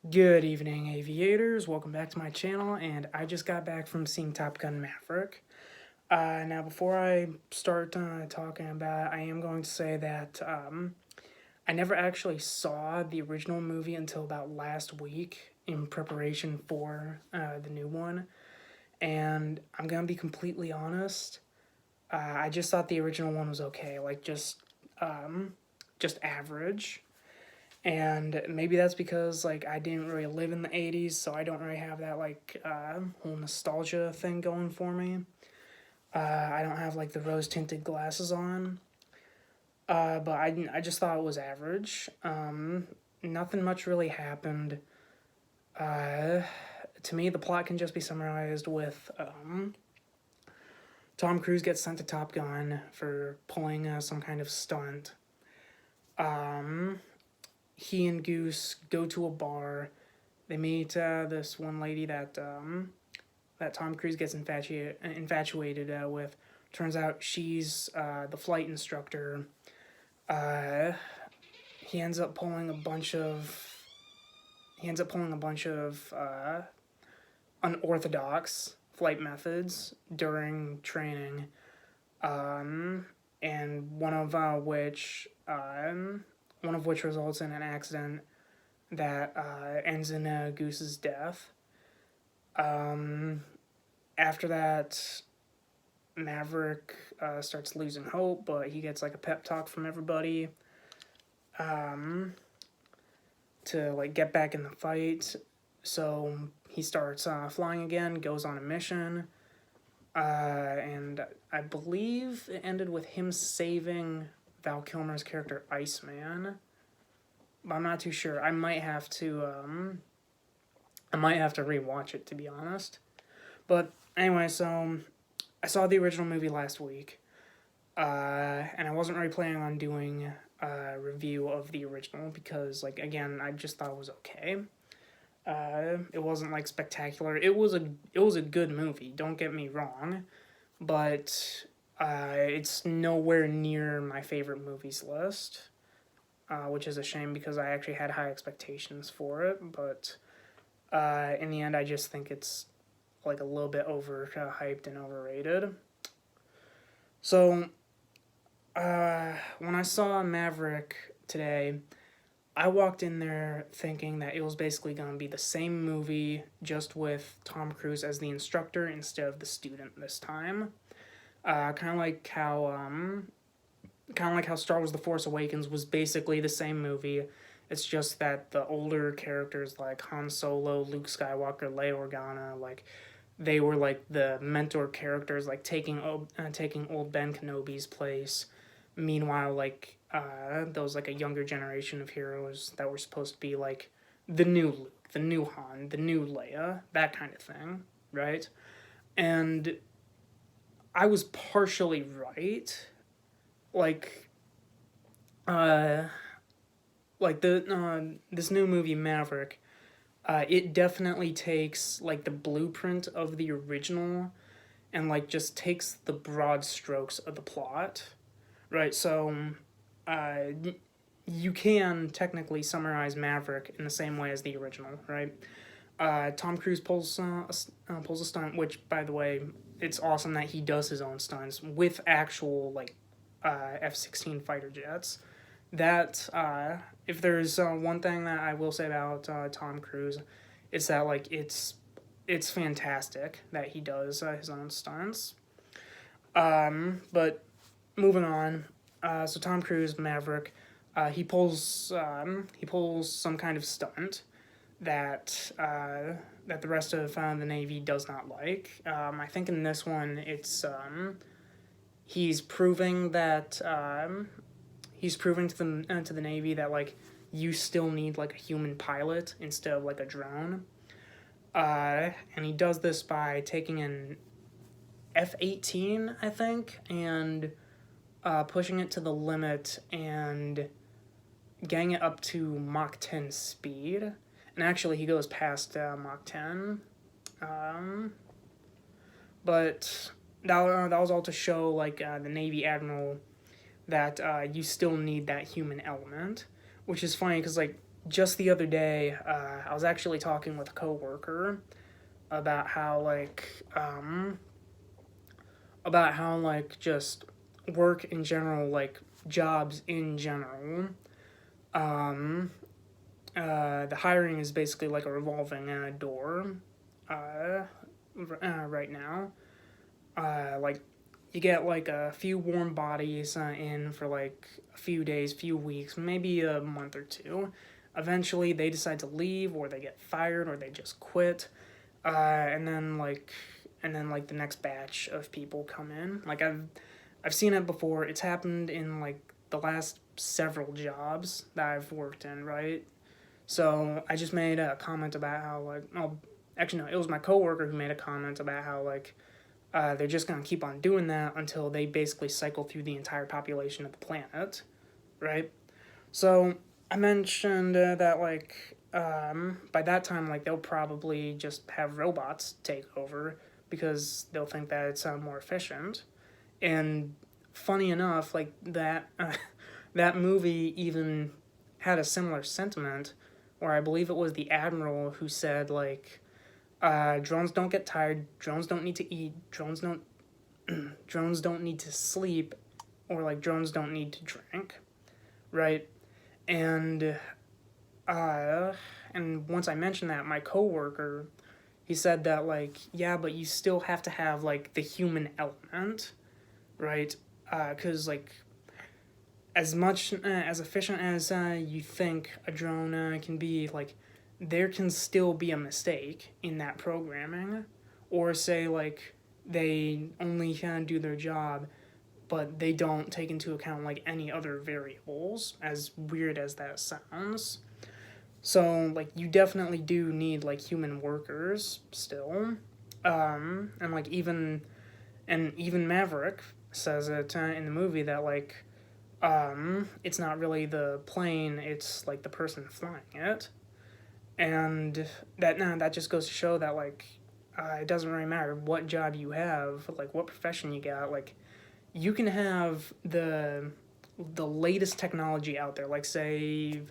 Good evening, aviators. Welcome back to my channel, and I just got back from seeing Top Gun Maverick. Now, before I start talking about it, I am going to say that I never actually saw the original movie until about last week in preparation for the new one, and I'm gonna be completely honest. I just thought the original one was okay, like just average. And maybe that's because like I didn't really live in the 80s, so I don't really have that whole nostalgia thing going for me. I don't have like the rose tinted glasses on. But I just thought it was average. Nothing much really happened. uh, to me, the plot can just be summarized with Tom Cruise gets sent to Top Gun for pulling some kind of stunt. um, he and Goose go to a bar. They meet this one lady that Tom Cruise gets infatuated with. Turns out she's the flight instructor. Uh, he ends up pulling a bunch of unorthodox flight methods during training, um, and one of which results in an accident that ends in Goose's death. Um, After that, Maverick starts losing hope, but he gets like a pep talk from everybody um, to like get back in the fight. So he starts flying again, goes on a mission, and I believe it ended with him saving Val Kilmer's character Iceman. But I'm not too sure. I might have to rewatch it, to be honest. But anyway, so I saw the original movie last week, and I wasn't really planning on doing a review of the original because, like, again, I just thought it was okay. It wasn't like spectacular. It was a good movie. Don't get me wrong, but it's nowhere near my favorite movies list, which is a shame because I actually had high expectations for it. But in the end, I just think it's like a little bit overhyped and overrated. So when I saw Maverick today, I walked in there thinking that it was basically going to be the same movie, just with Tom Cruise as the instructor instead of the student this time. Kind of like how Star Wars: The Force Awakens was basically the same movie. It's just that the older characters like Han Solo, Luke Skywalker, Leia Organa, like they were like the mentor characters, like taking old Ben Kenobi's place. Meanwhile, there was like a younger generation of heroes that were supposed to be like the new Luke, the new Han, the new Leia, that kind of thing, right? And I was partially right. Like, uh, the this new movie Maverick, it definitely takes like the blueprint of the original and like just takes the broad strokes of the plot, right? So, uh, you can technically summarize Maverick in the same way as the original, right? Tom Cruise pulls a stunt, which, by the way, it's awesome that he does his own stunts with actual like F-16 fighter jets. That if there's one thing that I will say about Tom Cruise, it's that like it's fantastic that he does his own stunts. But moving on, so Tom Cruise Maverick, he pulls some kind of stunt that the rest of the Navy does not like. I think in this one it's he's proving that he's proving to the Navy that like you still need like a human pilot instead of like a drone. And he does this by taking an F-18, I think, and pushing it to the limit and getting it up to Mach 10 speed. And actually, he goes past Mach 10. But that was all to show like the Navy admiral that you still need that human element, which is funny because like just the other day, I was actually talking with a coworker about how just work in general, like jobs in general. Um, the hiring is basically like a revolving door. Right now, like you get like a few warm bodies in for like a few days, few weeks, maybe a month or two. Eventually, they decide to leave, or they get fired, or they just quit, and then like the next batch of people come in. Like I've seen it before. It's happened in like the last several jobs that I've worked in, right? So I just made a comment about how like, oh, actually no, it was my coworker who made a comment about how like they're just gonna keep on doing that until they basically cycle through the entire population of the planet, right? So I mentioned that like by that time like they'll probably just have robots take over because they'll think that it's more efficient. And funny enough, like that that movie even had a similar sentiment, where I believe it was the admiral who said like, drones don't get tired, drones don't need to eat, drones don't need to sleep, or like drones don't need to drink, right? And uh, and once I mentioned that, my coworker, he said that like, yeah, but you still have to have like the human element, right? Because like as much as efficient as you think a drone can be, like there can still be a mistake in that programming, or say like they only can do their job, but they don't take into account like any other variables. As weird as that sounds, so like you definitely do need like human workers still, and like even Maverick says it in the movie that like it's not really the plane, it's like the person flying it. And that just goes to show that like it doesn't really matter what job you have, like what profession you got, like you can have the latest technology out there, like say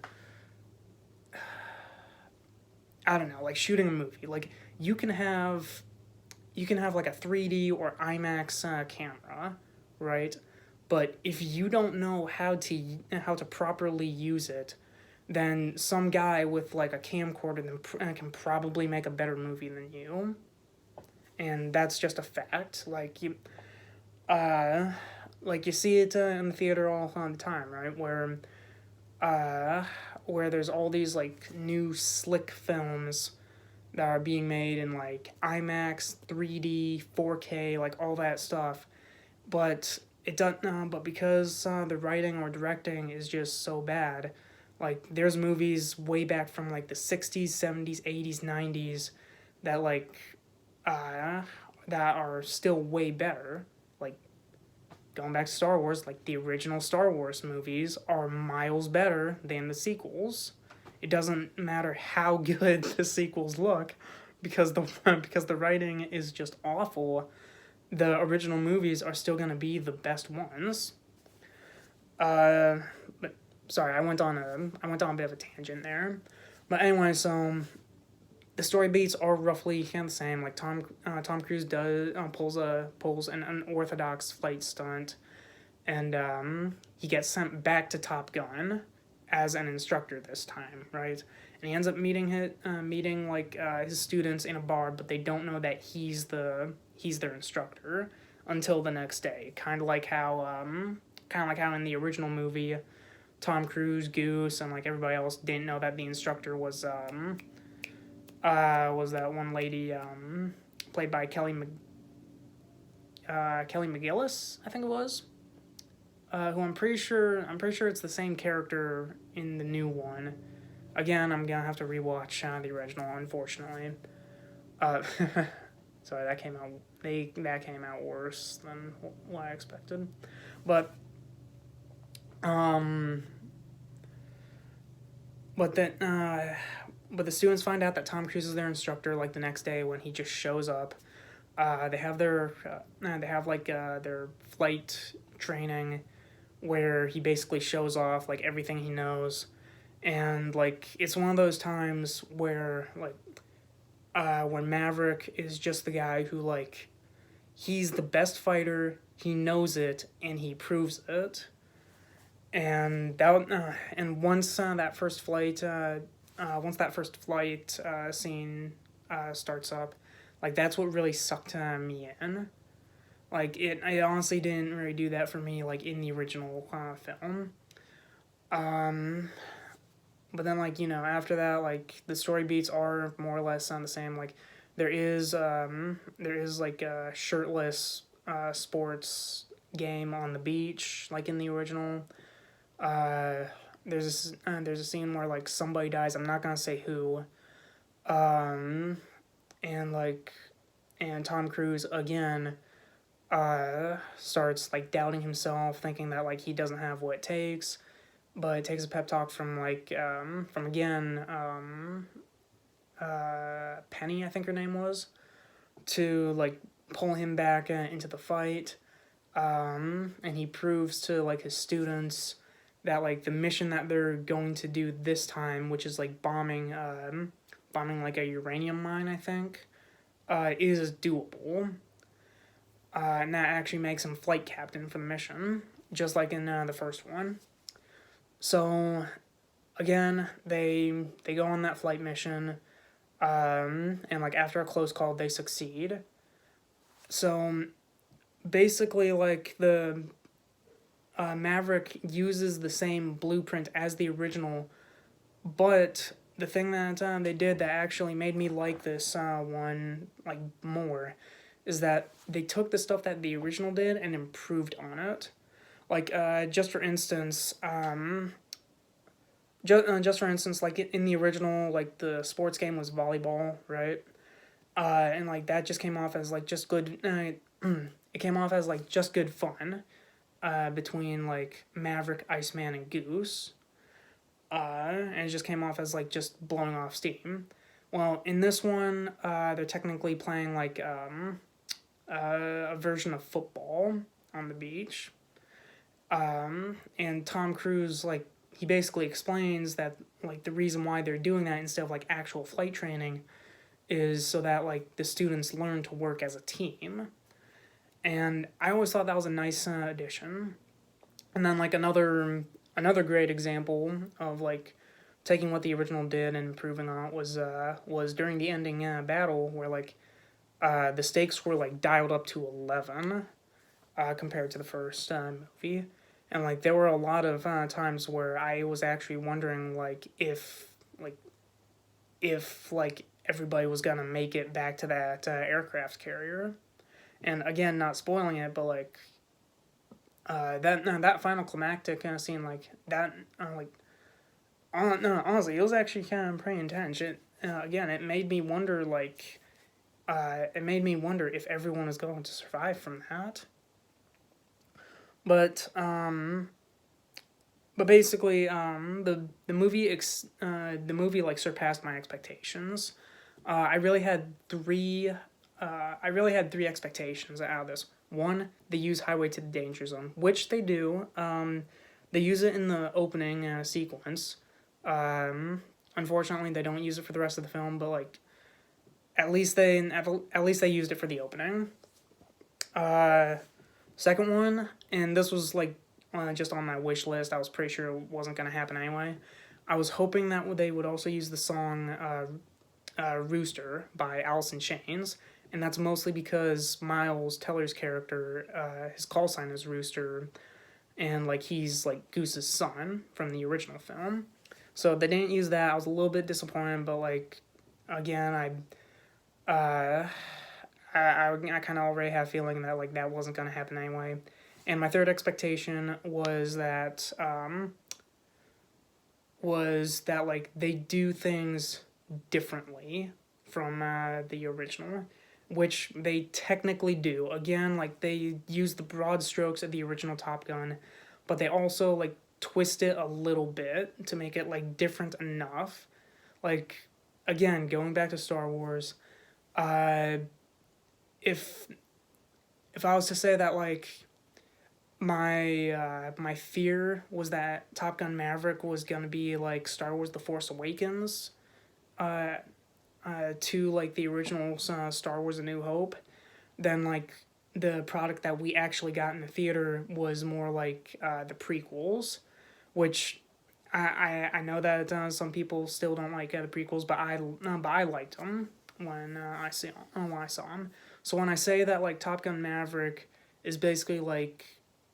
I don't know, like shooting a movie, like you can have like a 3D or IMAX camera, right? But if you don't know how to properly use it, then some guy with like a camcorder can probably make a better movie than you, and that's just a fact. Like you see it in the theater all the time, right? Where there's all these like new slick films that are being made in like IMAX, 3D, 4K, like all that stuff, but it doesn't. But because the writing or directing is just so bad, like there's movies way back from like the 60s, 70s, 80s, 90s that uh, that are still way better. Like going back to Star Wars, like the original Star Wars movies are miles better than the sequels. It doesn't matter how good the sequels look, because the writing is just awful. The original movies are still gonna be the best ones. But sorry, I went on a bit of a tangent there. But anyway, so the story beats are roughly kind of the same. Like Tom Cruise does pulls an unorthodox flight stunt, and he gets sent back to Top Gun as an instructor this time, right? And he ends up meeting his students in a bar, but they don't know that he's their instructor until the next day. Kind of like how in the original movie, Tom Cruise, Goose, and like everybody else didn't know that the instructor was that one lady played by Kelly McGillis, I think it was. Who I'm pretty sure it's the same character in the new one. Again, I'm gonna have to rewatch the original, unfortunately. Uh, sorry, that came out worse than what I expected, but um, but then but the students find out that Tom Cruise is their instructor like the next day when he just shows up. They have their flight training, where he basically shows off like everything he knows, And like it's one of those times where when Maverick is just the guy who like he's the best fighter, he knows it, and he proves it. And once that first flight scene starts up, like that's what really sucked me in. Like it honestly didn't really do that for me like in the original film. Um, but then like after that like the story beats are more or less on the same. Like there is like a shirtless sports game on the beach like in the original. Uh, there's a scene where like somebody dies. I'm not gonna say who. Um, and like and Tom Cruise again starts like doubting himself, thinking that like he doesn't have what it takes. But it takes a pep talk from Penny, I think her name was, to like pull him back into the fight. And he proves to like his students that like the mission that they're going to do this time, which is like bombing like a uranium mine, I think, is doable. And that actually makes him flight captain for the mission, just like in the first one. So again, they go on that flight mission, and like after a close call, they succeed. So basically, like the Maverick uses the same blueprint as the original, but the thing that they did that actually made me like this one like more is that they took the stuff that the original did and improved on it. Like just for instance, like in the original, like the sports game was volleyball, right? And like that just came off as like just good. It came off as like just good fun. Between like Maverick, Iceman, and Goose. And it just came off as like just blowing off steam. Well, in this one, they're technically playing like a version of football on the beach. And Tom Cruise like he basically explains that like the reason why they're doing that instead of like actual flight training is so that like the students learn to work as a team. And I always thought that was a nice addition. And then like another great example of like taking what the original did and improving on it was during the ending battle where like the stakes were like dialed up to 11 compared to the first movie. And like there were a lot of times where I was actually wondering like if like everybody was gonna make it back to that aircraft carrier. And again, not spoiling it, but like that final climactic kind of scene like that no, honestly, it was actually kind of pretty intense. Again, it made me wonder if everyone is going to survive from that. But basically, the movie like surpassed my expectations. I really had three expectations out of this. One, they use Highway to the Danger Zone, which they do. They use it in the opening sequence. Unfortunately, they don't use it for the rest of the film, but like at least they used it for the opening. Second one, and this was like just on my wish list. I was pretty sure it wasn't gonna happen anyway. I was hoping that they would also use the song "Rooster" by Alice in Chains, and that's mostly because Miles Teller's character, his call sign is Rooster, and like he's like Goose's son from the original film. So they didn't use that. I was a little bit disappointed, but like again, I kind of already have a feeling that like that wasn't gonna happen anyway. And my third expectation was that like they do things differently from the original, which they technically do. Again, like they use the broad strokes of the original Top Gun, but they also like twist it a little bit to make it like different enough. Like again, going back to Star Wars, if I was to say that like my fear was that Top Gun Maverick was gonna be like Star Wars: The Force Awakens, uh, to like the original Star Wars: A New Hope. Then like the product that we actually got in the theater was more like the prequels, which I know that some people still don't like the prequels, but I liked them when I saw them. So when I say that like Top Gun Maverick is basically like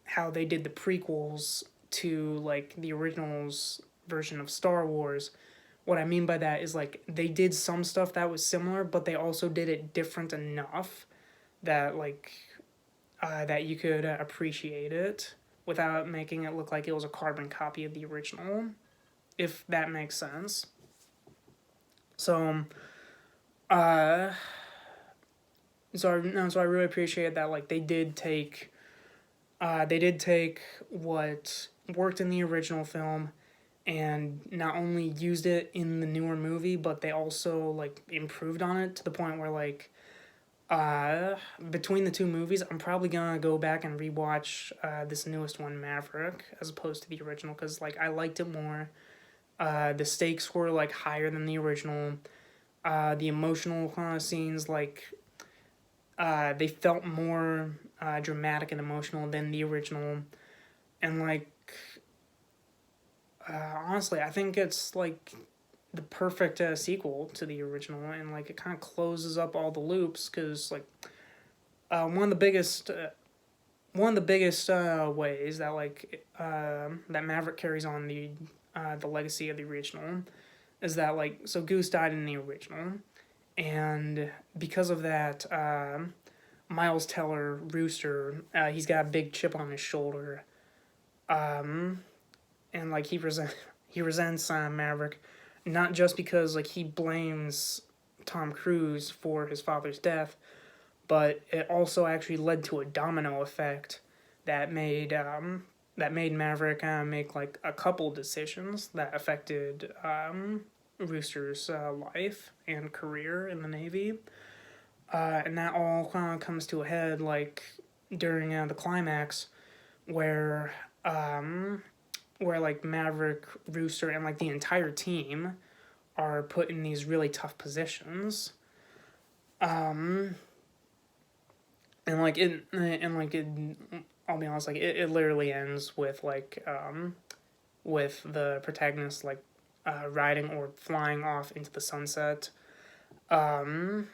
how they did the prequels to like the originals version of Star Wars, what I mean by that is like they did some stuff that was similar, but they also did it different enough that like that you could appreciate it without making it look like it was a carbon copy of the original, if that makes sense. So, uh, so I really appreciate that. Like they did take what worked in the original film, and not only used it in the newer movie, but they also like improved on it to the point where like between the two movies, I'm probably gonna go back and rewatch this newest one, Maverick, as opposed to the original, because like I liked it more. The stakes were like higher than the original. The emotional scenes like they felt more dramatic and emotional than the original, and like honestly, I think it's like the perfect sequel to the original, and like it kind of closes up all the loops because like one of the biggest ways that that Maverick carries on the legacy of the original is that like so Goose died in the original, and because of that, Miles Teller Rooster, he's got a big chip on his shoulder, um, and like he resents Maverick, not just because like he blames Tom Cruise for his father's death, but it also actually led to a domino effect that made Maverick make like a couple decisions that affected Rooster's life and career in the Navy, and that all comes to a head like during the climax, where like Maverick, Rooster, and like the entire team are put in these really tough positions. Um, and I'll be honest, like it literally ends with the protagonist like riding or flying off into the sunset. Um,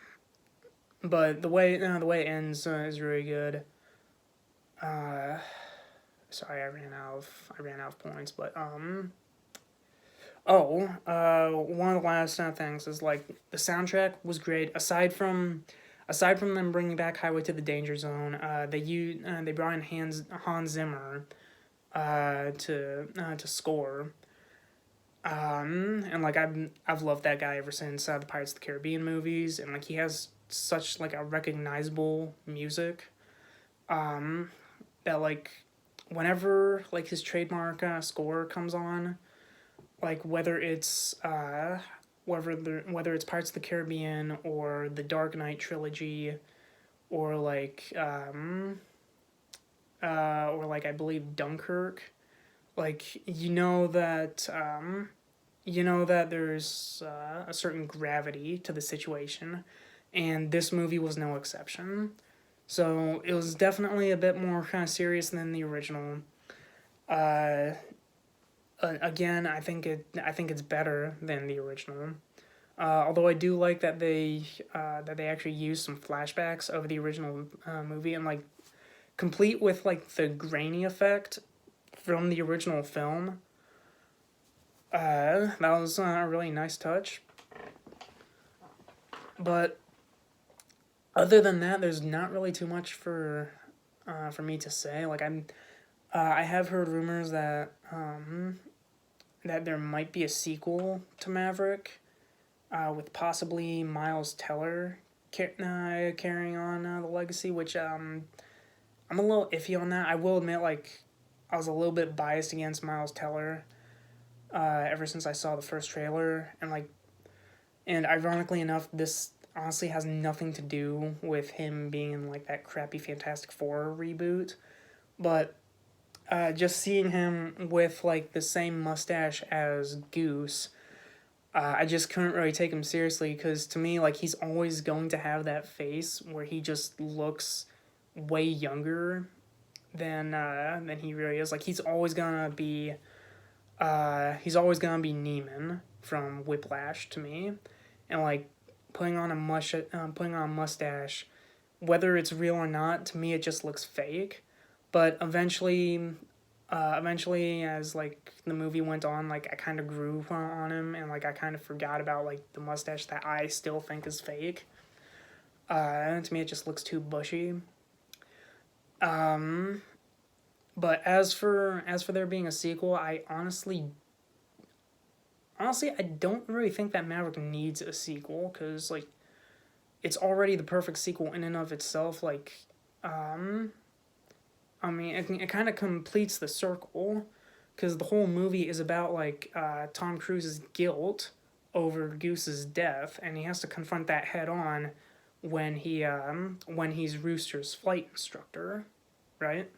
but the way it ends is really good. Uh, sorry, I ran out of points, but one of the last things is like the soundtrack was great. Aside from them bringing back Highway to the Danger Zone, they brought in Hans Zimmer, to score. And like I've loved that guy ever since the Pirates of the Caribbean movies, and like he has such like a recognizable music, um, that like whenever like his trademark score comes on, like whether it's Pirates of the Caribbean or the Dark Knight trilogy, or or like I believe Dunkirk, like you know that there's a certain gravity to the situation, and this movie was no exception. So it was definitely a bit more kind of serious than the original. Uh, Again, I think it's better than the original. Although I do like that they actually used some flashbacks of the original movie, and like complete with like the grainy effect from the original film. That was a really nice touch. But other than that, there's not really too much for me to say. Like I have heard rumors that there might be a sequel to Maverick, with possibly Miles Teller carrying on the legacy, which I'm a little iffy on that. I will admit, like, I was a little bit biased against Miles Teller ever since I saw the first trailer, and ironically enough, this honestly has nothing to do with him being in like that crappy Fantastic Four reboot, but just seeing him with like the same mustache as Goose, I just couldn't really take him seriously because to me, like he's always going to have that face where he just looks way younger than he really is. Like he's always gonna be Neiman from Whiplash to me, and like putting on a mustache, whether it's real or not, to me it just looks fake. But eventually, as like the movie went on, like I kind of grew on him, and like I kind of forgot about like the mustache that I still think is fake. And to me, it just looks too bushy. Um, but as for there being a sequel, honestly I don't really think that Maverick needs a sequel because like it's already the perfect sequel in and of itself. Like, um, I mean, it kind of completes the circle because the whole movie is about like Tom Cruise's guilt over Goose's death, and he has to confront that head on when he's Rooster's flight instructor, right?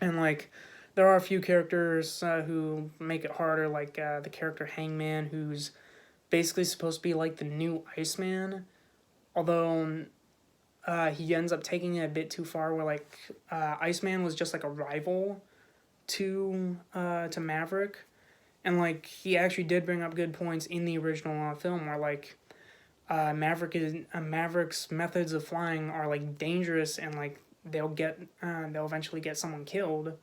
And like, there are a few characters who make it harder, like the character Hangman, who's basically supposed to be like the new Iceman, although he ends up taking it a bit too far. Where like Iceman was just like a rival to Maverick, and like he actually did bring up good points in the original film where like Maverick's methods of flying are like dangerous and like they'll eventually get someone killed,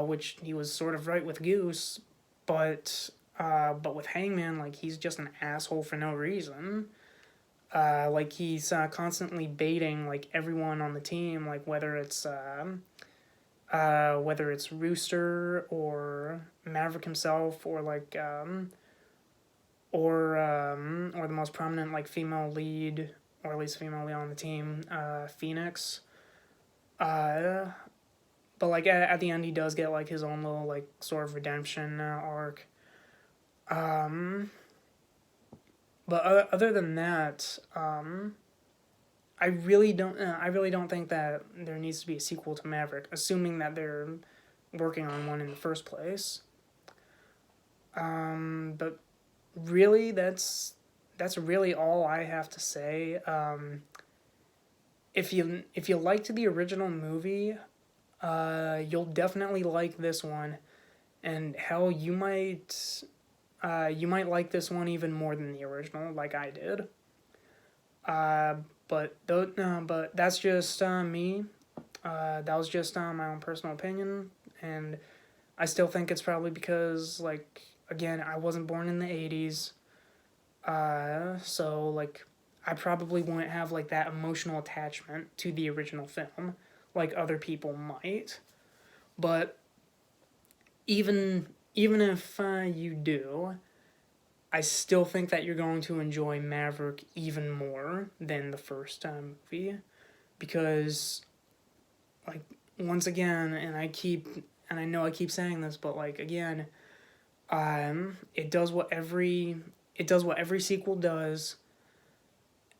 which he was sort of right with Goose, but with Hangman, like he's just an asshole for no reason. Like he's constantly baiting like everyone on the team, like whether it's Rooster or Maverick himself or the most prominent like female lead, or at least female lead on the team, Phoenix. Uh, but like at the end, he does get like his own little like sort of redemption arc. Um, but other than that, I really don't think that there needs to be a sequel to Maverick, assuming that they're working on one in the first place. But really, that's really all I have to say. If you liked the original movie, you'll definitely like this one, and hell, you might like this one even more than the original, like I did. But that's just me. That was just my own personal opinion, and I still think it's probably because like again I wasn't born in the '80s, so like I probably wouldn't have like that emotional attachment to the original film like other people might. But even if you do, I still think that you're going to enjoy Maverick even more than the first movie, because like once again, and I know I keep saying this, but like again, it does what every sequel does,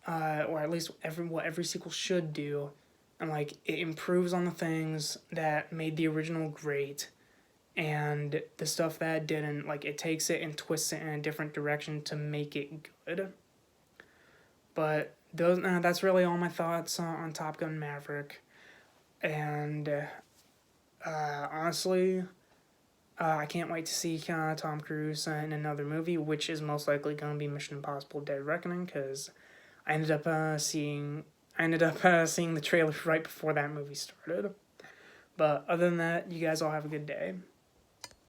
or at least what every sequel should do, and like it improves on the things that made the original great, and the stuff that didn't, like it takes it and twists it in a different direction to make it good. But that's really all my thoughts on Top Gun Maverick, and honestly, I can't wait to see Tom Cruise in another movie, which is most likely going to be Mission Impossible: Dead Reckoning, because I ended up seeing the trailer right before that movie started. But other than that, you guys all have a good day.